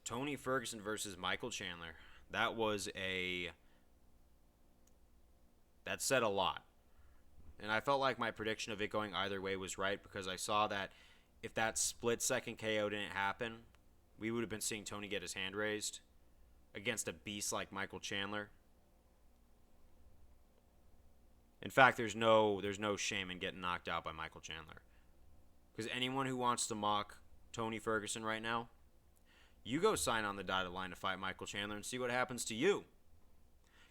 Tony Ferguson versus Michael Chandler. That was a that said a lot. And I felt like my prediction of it going either way was right because I saw that if that split second KO didn't happen, we would have been seeing Tony get his hand raised against a beast like Michael Chandler. In fact, there's no shame in getting knocked out by Michael Chandler. Because anyone who wants to mock Tony Ferguson right now, you go sign on the dotted line to fight Michael Chandler and see what happens to you.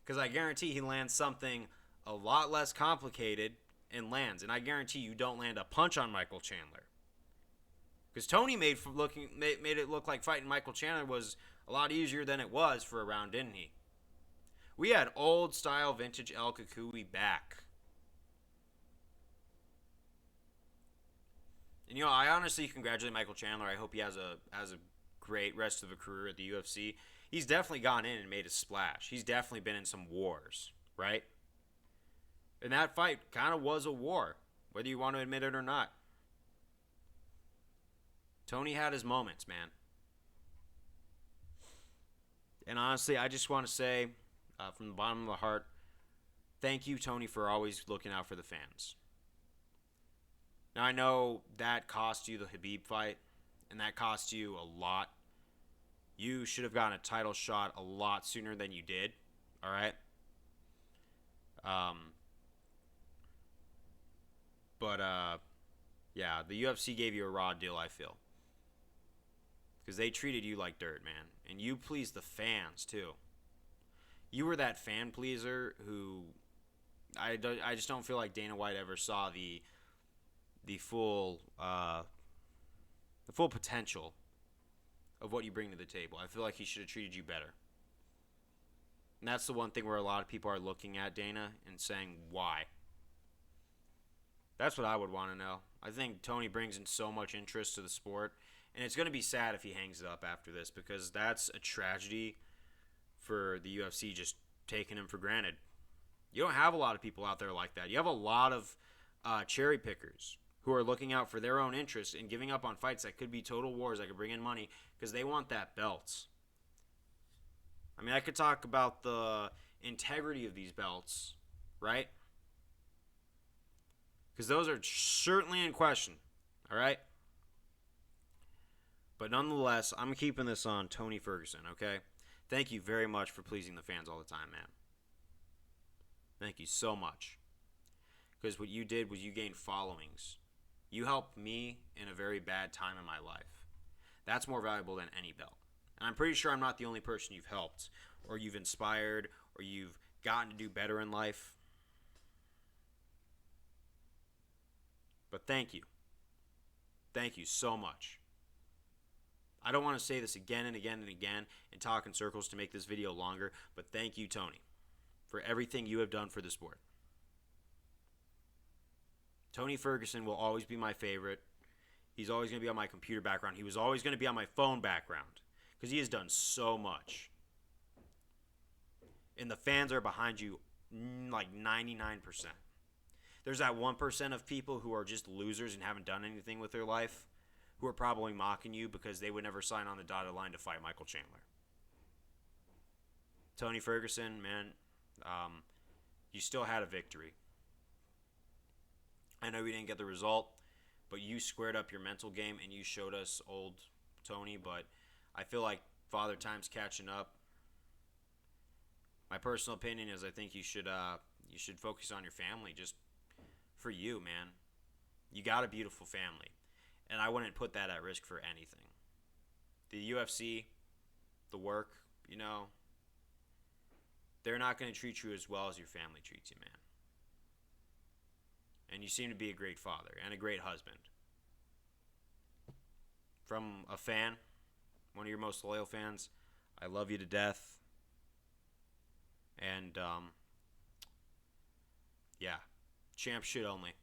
Because I guarantee he lands something a lot less complicated and lands. And I guarantee you don't land a punch on Michael Chandler. Because Tony made it look like fighting Michael Chandler was a lot easier than it was for a round, didn't he? We had old style vintage El Kukui back. And I honestly congratulate Michael Chandler. I hope he has a great rest of a career at the UFC. He's definitely gone in and made a splash. He's definitely been in some wars, right? And that fight kind of was a war, whether you want to admit it or not. Tony had his moments, man. And honestly, I just want to say, from the bottom of the heart, thank you, Tony, for always looking out for the fans. Now, I know that cost you the Khabib fight, and that cost you a lot. You should have gotten a title shot a lot sooner than you did, all right? Yeah, the UFC gave you a raw deal, I feel. Because they treated you like dirt, man. And you pleased the fans, too. You were that fan pleaser who I just don't feel like Dana White ever saw the full potential of what you bring to the table. I feel like he should have treated you better. And that's the one thing where a lot of people are looking at Dana and saying, why? That's what I would want to know. I think Tony brings in so much interest to the sport, and it's going to be sad if he hangs it up after this because that's a tragedy for the UFC just taking him for granted. You don't have a lot of people out there like that. You have a lot of cherry pickers who are looking out for their own interests and giving up on fights that could be total wars that could bring in money because they want that belt. I mean, I could talk about the integrity of these belts, right? Because those are certainly in question, all right? But nonetheless, I'm keeping this on Tony Ferguson, okay? Thank you very much for pleasing the fans all the time, man. Thank you so much. Because what you did was you gained followings. You helped me in a very bad time in my life. That's more valuable than any belt. And I'm pretty sure I'm not the only person you've helped, or you've inspired, or you've gotten to do better in life. But thank you. Thank you so much. I don't want to say this again and again and again and talk in circles to make this video longer, but thank you, Tony, for everything you have done for the sport. Tony Ferguson will always be my favorite. He's always going to be on my computer background. He was always going to be on my phone background because he has done so much. And the fans are behind you like 99%. There's that 1% of people who are just losers and haven't done anything with their life who are probably mocking you because they would never sign on the dotted line to fight Michael Chandler. Tony Ferguson, man, you still had a victory. I know we didn't get the result, but you squared up your mental game and you showed us old Tony, but I feel like Father Time's catching up. My personal opinion is I think you should focus on your family just for you, man. You got a beautiful family, and I wouldn't put that at risk for anything. The UFC, the work, they're not going to treat you as well as your family treats you, man. And you seem to be a great father and a great husband. From a fan, one of your most loyal fans, I love you to death. And, yeah, champ shit only.